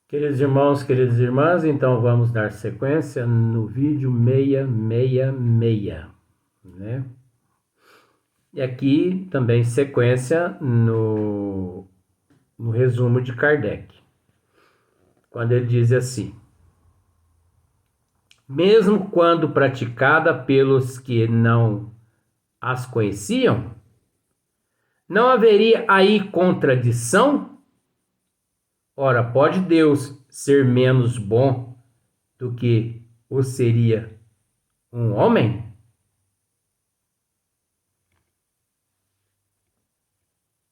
Queridos irmãos, queridas irmãs, então vamos dar sequência no vídeo 666, né? E aqui também sequência no resumo de Kardec, quando ele diz assim: mesmo quando praticada pelos que não as conheciam, não haveria aí contradição? Ora, pode Deus ser menos bom do que o seria um homem?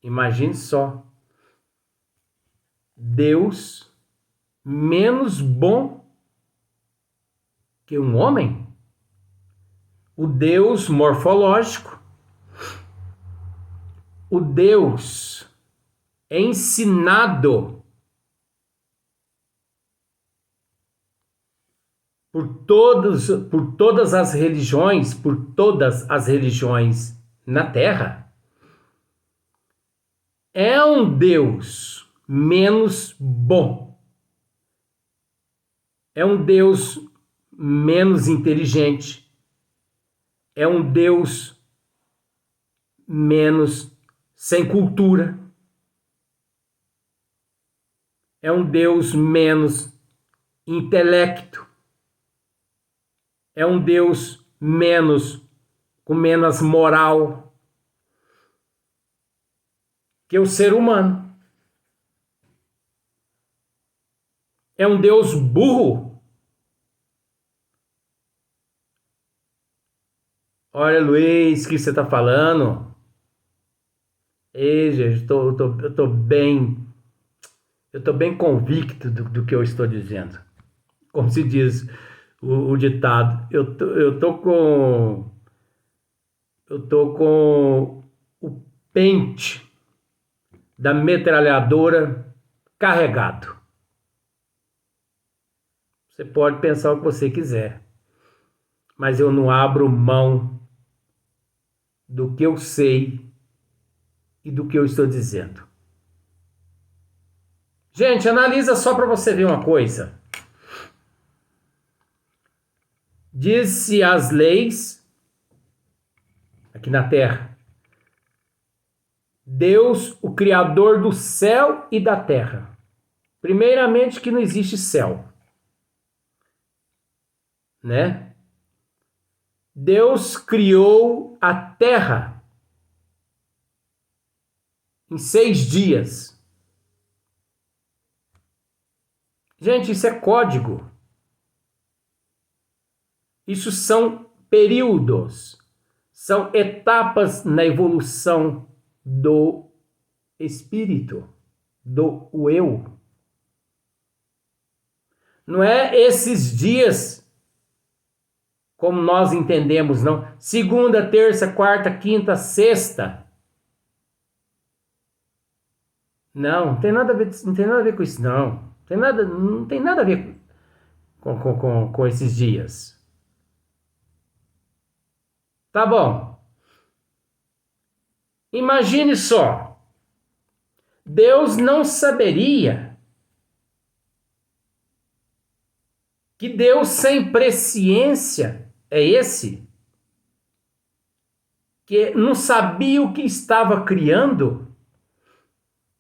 Imagine só, Deus menos bom que um homem? O Deus morfológico, o Deus ensinado por todas as religiões na Terra, é um Deus menos bom, é um Deus menos inteligente, é um Deus menos sem cultura, é um Deus menos intelecto, é um Deus com menos moral que o ser humano. É um Deus burro. Olha, Luiz, o que você está falando? Ei, gente, eu tô bem convicto do que eu estou dizendo. Como se diz o ditado, eu tô com o pente da metralhadora carregado. Você pode pensar o que você quiser, mas eu não abro mão do que eu sei e do que eu estou dizendo. Gente, analisa só para você ver uma coisa. Diz-se as leis aqui na Terra. Deus, o Criador do céu e da terra. Primeiramente que não existe céu, né? Deus criou a terra em 6 dias. Gente, isso é código. Isso são períodos, são etapas na evolução do espírito, do eu. Não é esses dias como nós entendemos, não. Segunda, terça, quarta, quinta, sexta. Não tem nada a ver, não tem nada a ver com isso, não. Não tem nada a ver com esses dias. Tá bom. Imagine só. Deus não saberia que Deus sem presciência é esse? Que não sabia o que estava criando?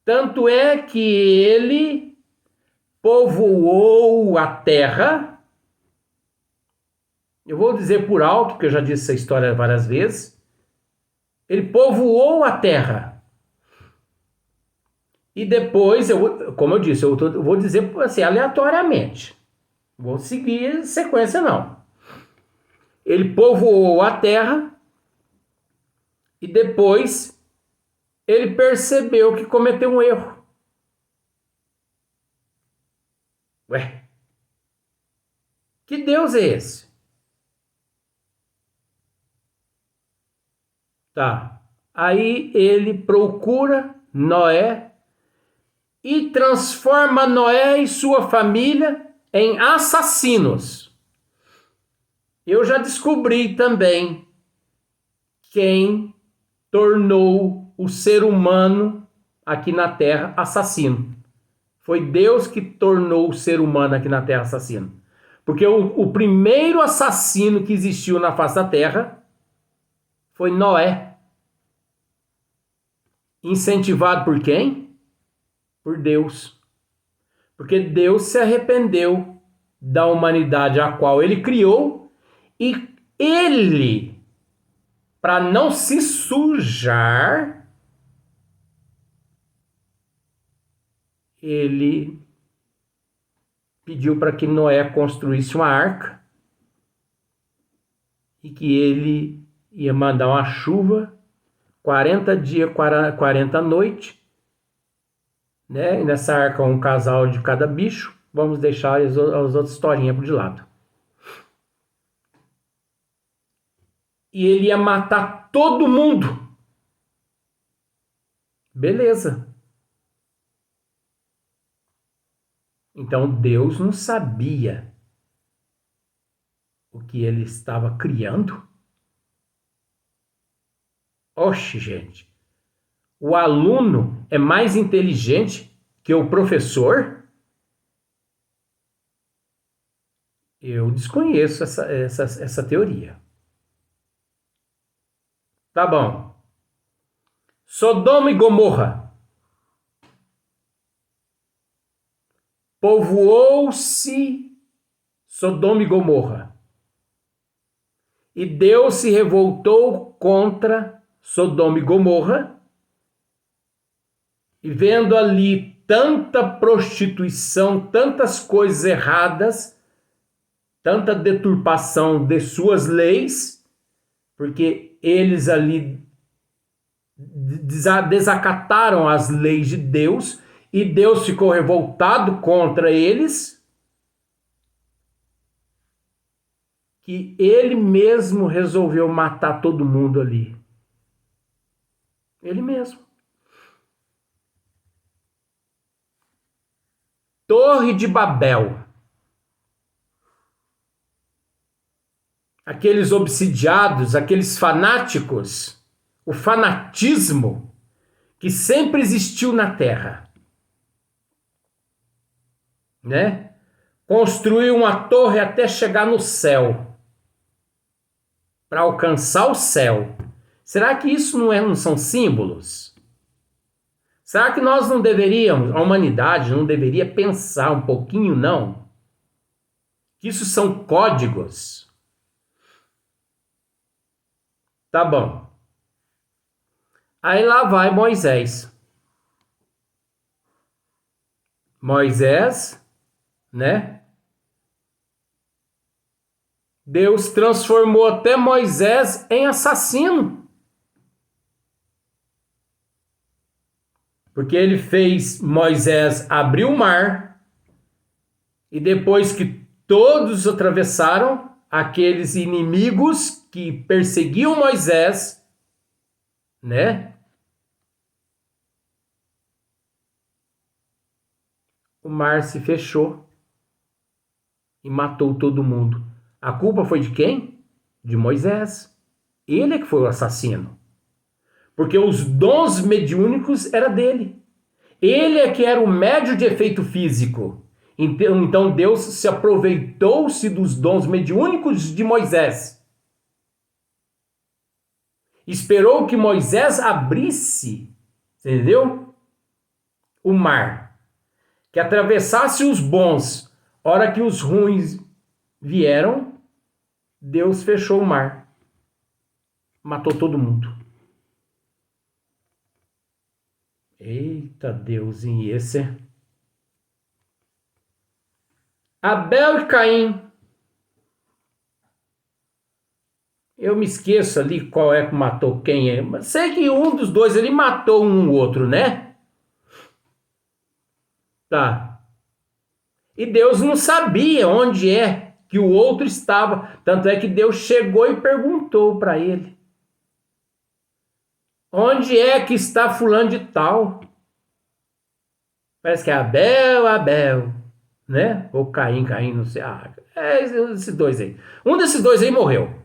Tanto é que ele povoou a terra. Eu vou dizer por alto, porque eu já disse essa história várias vezes. Ele povoou a terra. E depois, como eu disse, eu vou dizer assim, aleatoriamente. Vou seguir sequência, não. Ele povoou a terra e depois ele percebeu que cometeu um erro. Ué, que Deus é esse? Tá. Aí ele procura Noé e transforma Noé e sua família em assassinos. Eu já descobri também quem tornou o ser humano aqui na Terra assassino. Foi Deus que tornou o ser humano aqui na Terra assassino. Porque o primeiro assassino que existiu na face da Terra foi Noé. Incentivado por quem? Por Deus. Porque Deus se arrependeu da humanidade a qual ele criou e ele, para não se sujar, ele pediu para que Noé construísse uma arca e que ele ia mandar uma chuva, 40 dias, 40 noites, né? E nessa arca um casal de cada bicho. Vamos deixar as outras historinhas de lado. E ele ia matar todo mundo. Beleza. Então Deus não sabia o que ele estava criando? Oxe, gente. O aluno é mais inteligente que o professor? Eu desconheço essa teoria. Tá bom. Sodoma e Gomorra. Povoou-se Sodoma e Gomorra. E Deus se revoltou contra Sodoma e Gomorra. E vendo ali tanta prostituição, tantas coisas erradas, tanta deturpação de suas leis, porque eles ali desacataram as leis de Deus e Deus ficou revoltado contra eles, que ele mesmo resolveu matar todo mundo ali. Ele mesmo. Torre de Babel. Aqueles obsidiados, aqueles fanáticos, o fanatismo que sempre existiu na Terra, né? Construiu uma torre até chegar no céu, para alcançar o céu. Será que isso não são símbolos? Será que nós não deveríamos, a humanidade não deveria pensar um pouquinho, não? Que isso são códigos. Tá bom. Aí lá vai Moisés. Moisés, né? Deus transformou até Moisés em assassino. Porque ele fez Moisés abrir o mar. E depois que todos atravessaram, aqueles inimigos que perseguiam Moisés, né? O mar se fechou e matou todo mundo. A culpa foi de quem? De Moisés. Ele é que foi o assassino. Porque os dons mediúnicos eram dele. Ele é que era o médium de efeito físico. Então Deus se aproveitou-se dos dons mediúnicos de Moisés. Esperou que Moisés abrisse, entendeu? O mar. Que atravessasse os bons. Hora que os ruins vieram, Deus fechou o mar. Matou todo mundo. Eita Deus, em esse. Abel e Caim. Eu me esqueço ali qual é que matou quem. Mas sei que um dos dois ele matou um outro, né? Tá. E Deus não sabia onde é que o outro estava. Tanto é que Deus chegou e perguntou para ele. Onde é que está fulano de tal? Parece que é Abel, né? Ou Caim, não sei. Esses dois aí. Um desses dois aí morreu.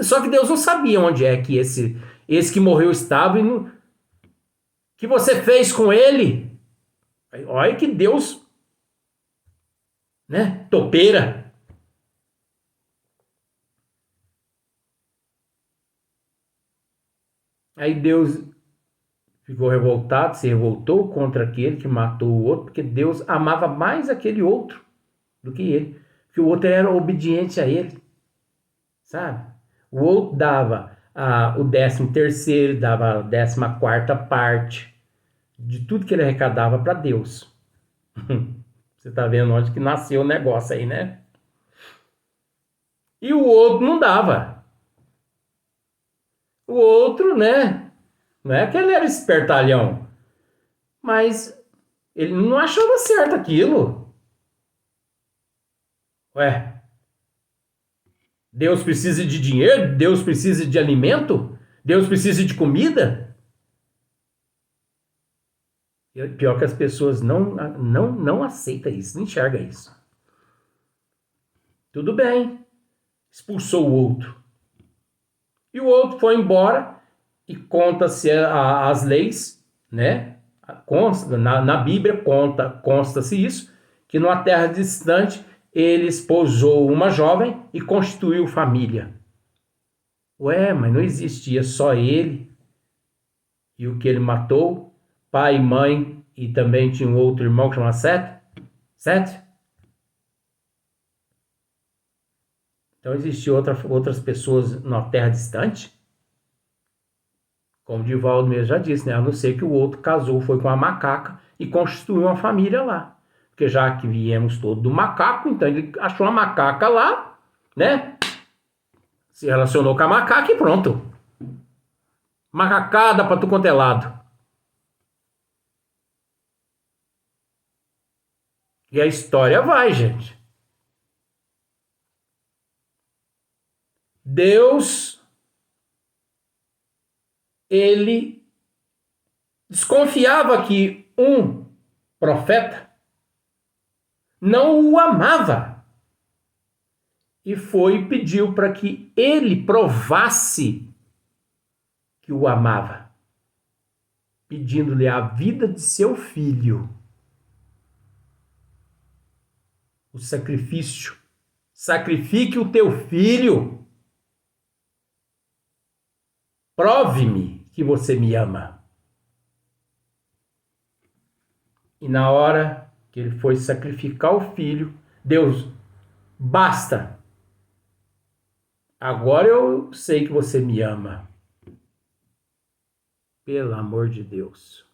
Só que Deus não sabia onde é que esse que morreu estava. E não... que você fez com ele? Olha que Deus, né? Topeira. Aí Deus ficou revoltado, se revoltou contra aquele que matou o outro, porque Deus amava mais aquele outro do que ele. Porque o outro era obediente a ele, sabe? O outro dava o 13º, dava a 14ª parte de tudo que ele arrecadava para Deus. Você tá vendo onde que nasceu o negócio aí, né? E o outro não dava. O outro, né? Não é que ele era espertalhão, mas ele não achava certo aquilo. Ué, Deus precisa de dinheiro? Deus precisa de alimento? Deus precisa de comida? Pior que as pessoas não aceitam isso, não enxergam isso. Tudo bem, expulsou o outro. E o outro foi embora e conta-se as leis, né? Na Bíblia consta-se isso, que numa terra distante ele esposou uma jovem e constituiu família. Ué, mas não existia só ele e o que ele matou, pai e mãe, e também tinha um outro irmão que chamava Sete? Sete? Então existiam outras pessoas numa terra distante? Como o Divaldo mesmo já disse, né? A não ser que o outro casou, foi com a macaca e constituiu uma família lá. Porque já que viemos todos do macaco, então ele achou uma macaca lá, né? Se relacionou com a macaca e pronto. Macacada pra tu quanto é lado. E a história vai, gente. Deus, ele desconfiava que um profeta não o amava. E foi e pediu para que ele provasse que o amava, pedindo-lhe a vida de seu filho. O sacrifício. Sacrifique o teu filho. Prove-me que você me ama. E na hora que ele foi sacrificar o filho, Deus, basta. Agora eu sei que você me ama. Pelo amor de Deus.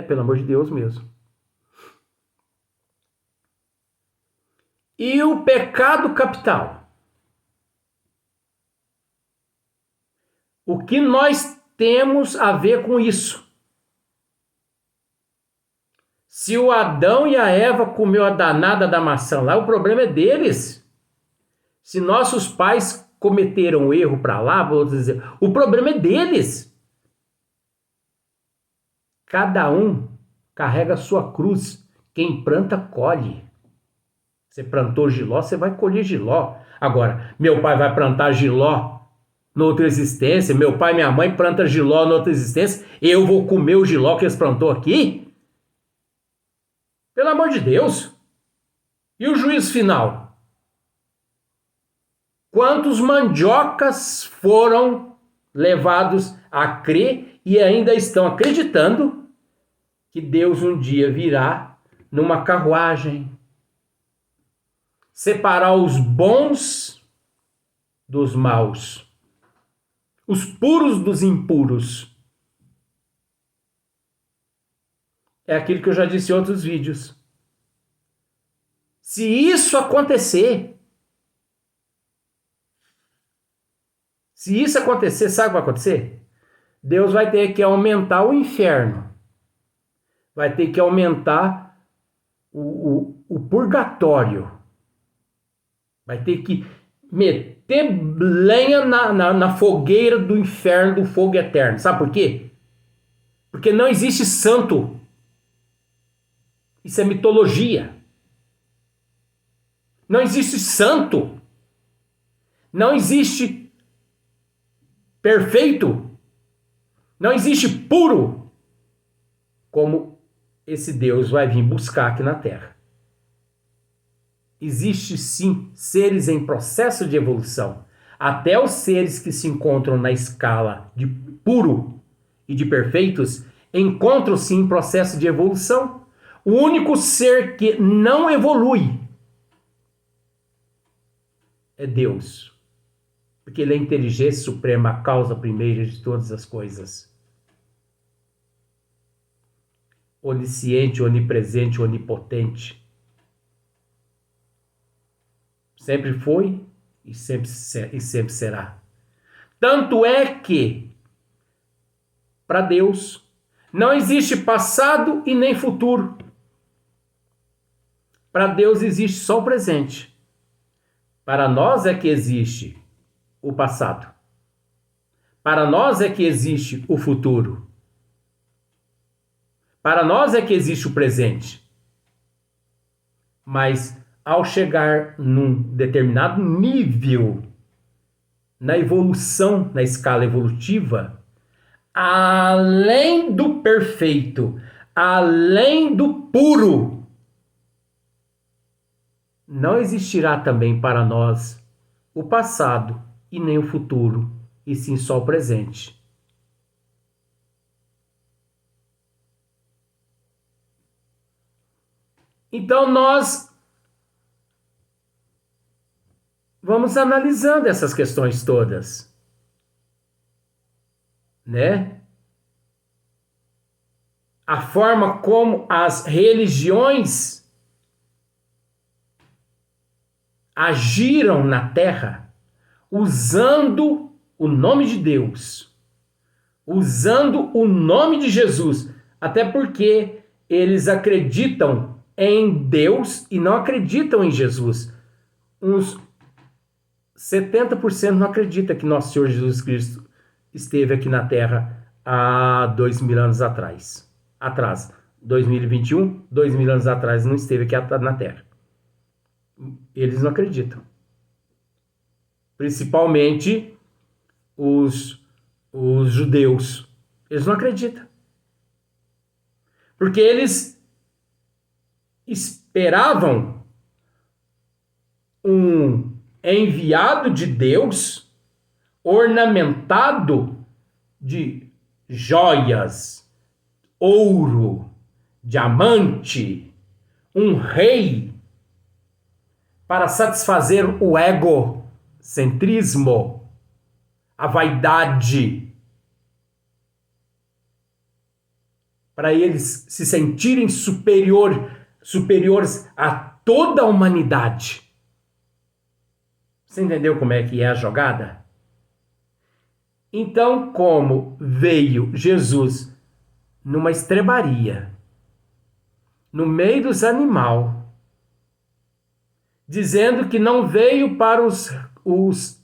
Pelo amor de Deus mesmo. E o pecado capital? O que nós temos a ver com isso? Se o Adão e a Eva comeu a danada da maçã lá, o problema é deles. Se nossos pais cometeram erro para lá, vou dizer, o problema é deles. Cada um carrega a sua cruz. Quem planta, colhe. Você plantou giló, você vai colher giló. Agora, meu pai vai plantar giló noutra existência, meu pai e minha mãe plantam giló noutra existência, eu vou comer o giló que eles plantou aqui? Pelo amor de Deus. E o juízo final? Quantos mandiocas foram levados a crer e ainda estão acreditando que Deus um dia virá numa carruagem, separar os bons dos maus, os puros dos impuros. É aquilo que eu já disse em outros vídeos. Se isso acontecer, sabe o que vai acontecer? Deus vai ter que aumentar o inferno. Vai ter que aumentar o purgatório. Vai ter que meter lenha na fogueira do inferno, do fogo eterno. Sabe por quê? Porque não existe santo. Isso é mitologia. Não existe santo. Não existe perfeito. Não existe puro como esse Deus vai vir buscar aqui na Terra. Existe sim seres em processo de evolução. Até os seres que se encontram na escala de puro e de perfeitos encontram-se em processo de evolução. O único ser que não evolui é Deus. Porque ele é a inteligência suprema, a causa primeira de todas as coisas. Onisciente, onipresente, onipotente. Sempre foi e sempre será. Tanto é que, para Deus, não existe passado e nem futuro. Para Deus existe só o presente. Para nós é que existe o passado. Para nós é que existe o futuro. Para nós é que existe o presente. Mas ao chegar num determinado nível na evolução, na escala evolutiva, além do perfeito, além do puro, não existirá também para nós o passado e nem o futuro, e sim só o presente. Então nós vamos analisando essas questões todas, né? A forma como as religiões agiram na Terra, usando o nome de Deus, usando o nome de Jesus, até porque eles acreditam em Deus e não acreditam em Jesus. Uns 70% não acredita que nosso Senhor Jesus Cristo esteve aqui na Terra há 2.000 anos atrás. 2021, 2.000 anos atrás, não esteve aqui na Terra. Eles não acreditam. Principalmente os judeus. Eles não acreditam. Porque eles esperavam um enviado de Deus ornamentado de joias, ouro, diamante, um rei para satisfazer o egocentrismo, a vaidade, para eles se sentirem superiores a toda a humanidade. Você entendeu como é que é a jogada? Então, como veio Jesus numa estrebaria, no meio dos animais, dizendo que não veio para os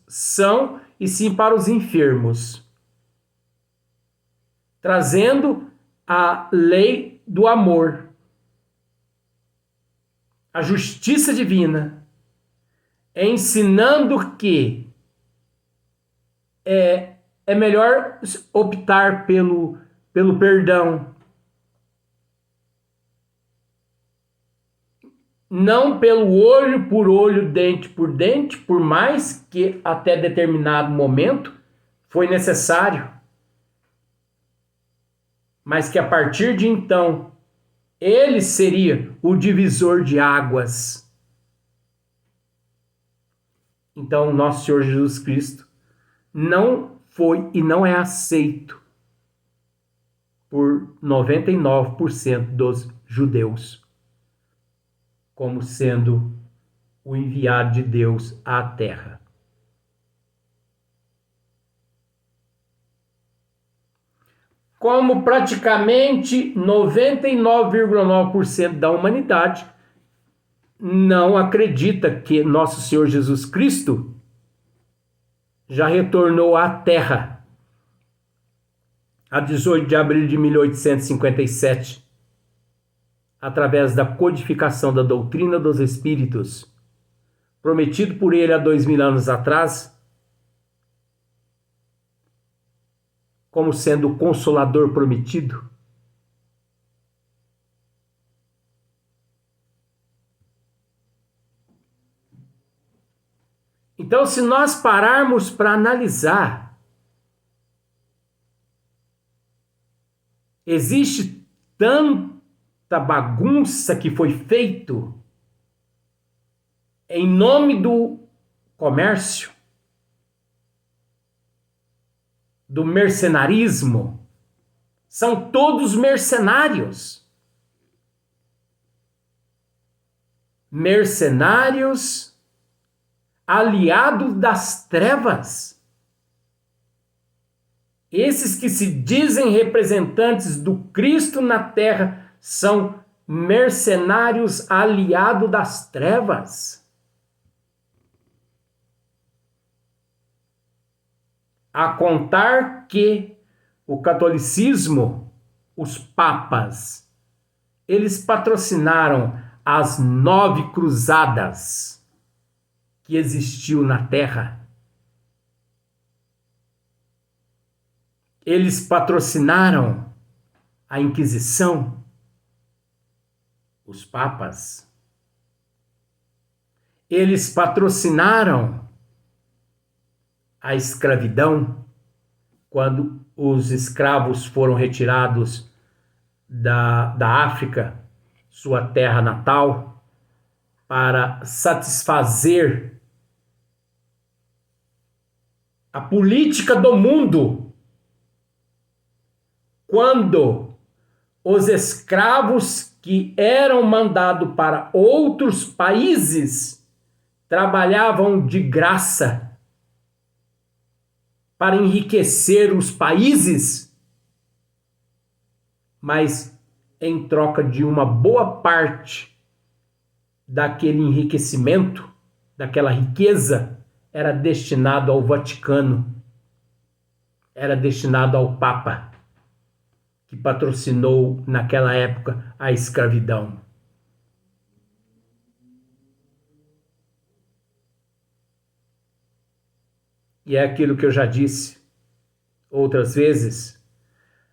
sãos e sim para os enfermos, trazendo a lei do amor, a justiça divina, ensinando que é melhor optar pelo perdão, não pelo olho por olho, dente por dente, por mais que até determinado momento foi necessário, mas que a partir de então ele seria o divisor de águas. Então, nosso Senhor Jesus Cristo não foi e não é aceito por 99% dos judeus como sendo o enviado de Deus à Terra. Como praticamente 99,9% da humanidade não acredita que nosso Senhor Jesus Cristo já retornou à Terra a 18 de abril de 1857, através da codificação da doutrina dos Espíritos, prometido por ele há 2.000 anos atrás, como sendo o Consolador prometido. Então, se nós pararmos para analisar, existe tanta bagunça que foi feito em nome do comércio, do mercenarismo. São todos mercenários. Mercenários aliados das trevas. Esses que se dizem representantes do Cristo na terra são mercenários aliados das trevas. A contar que o catolicismo, os papas, eles patrocinaram as 9 cruzadas que existiu na terra. Eles patrocinaram a Inquisição, os papas. Eles patrocinaram a escravidão, quando os escravos foram retirados da África, sua terra natal, para satisfazer a política do mundo. Quando os escravos que eram mandados para outros países trabalhavam de graça para enriquecer os países, mas em troca de uma boa parte daquele enriquecimento, daquela riqueza, era destinado ao Vaticano, era destinado ao Papa, que patrocinou naquela época a escravidão. E é aquilo que eu já disse outras vezes,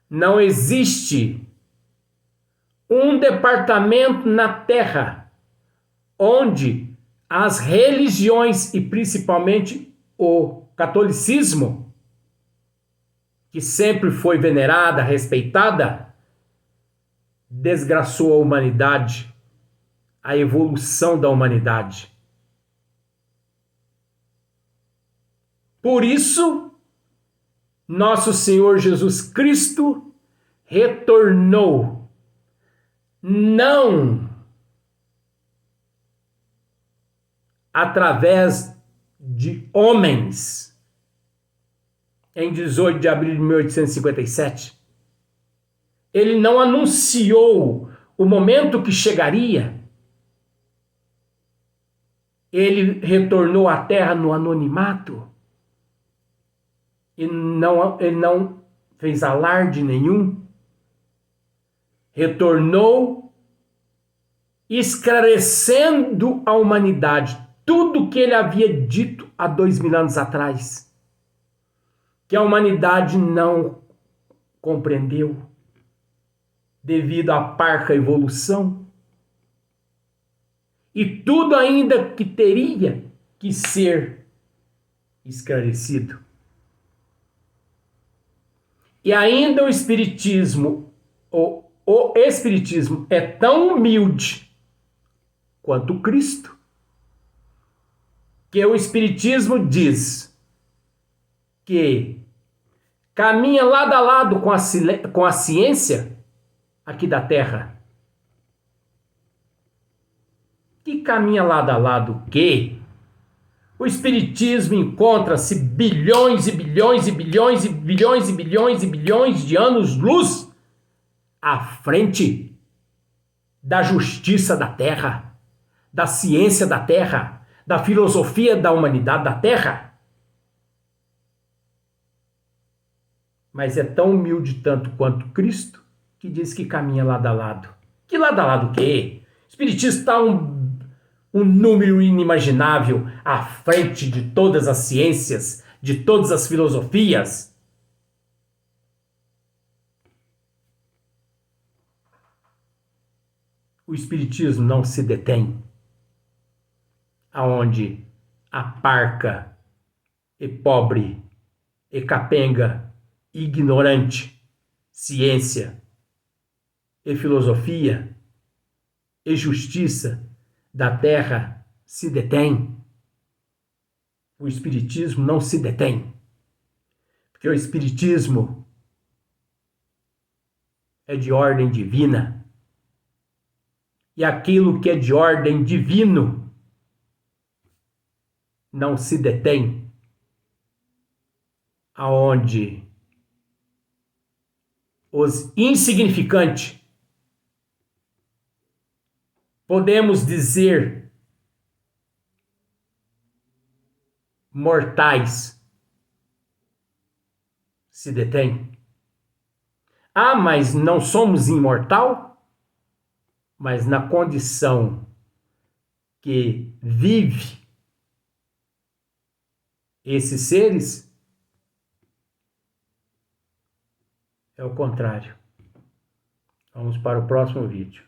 não existe um departamento na Terra onde as religiões, e principalmente o catolicismo, que sempre foi venerada, respeitada, desgraçou a humanidade, a evolução da humanidade. Por isso, nosso Senhor Jesus Cristo retornou, não através de homens, em 18 de abril de 1857. Ele não anunciou o momento que chegaria. Ele retornou à Terra no anonimato. Ele não fez alarde nenhum. Retornou esclarecendo a humanidade tudo o que ele havia dito há 2000 anos atrás, que a humanidade não compreendeu devido à parca evolução, e tudo ainda que teria que ser esclarecido. E ainda o Espiritismo é tão humilde quanto Cristo, que o Espiritismo diz que caminha lado a lado com a ciência aqui da Terra. Que caminha lado a lado que o Espiritismo encontra-se bilhões e bilhões e bilhões e bilhões e bilhões e bilhões de anos-luz à frente da justiça da Terra, da ciência da Terra, da filosofia da humanidade da Terra. Mas é tão humilde tanto quanto Cristo, que diz que caminha lado a lado. Que lado a lado o quê? O Espiritismo está um número inimaginável à frente de todas as ciências, de todas as filosofias. O Espiritismo não se detém aonde a parca, e pobre, e capenga, ignorante, ciência, e filosofia, e justiça da terra se detém, o espiritismo não se detém, porque o espiritismo é de ordem divina, e aquilo que é de ordem divino não se detém, aonde os insignificantes, podemos dizer mortais, se detêm. Ah, mas não somos imortal? Mas na condição que vive esses seres, é o contrário. Vamos para o próximo vídeo.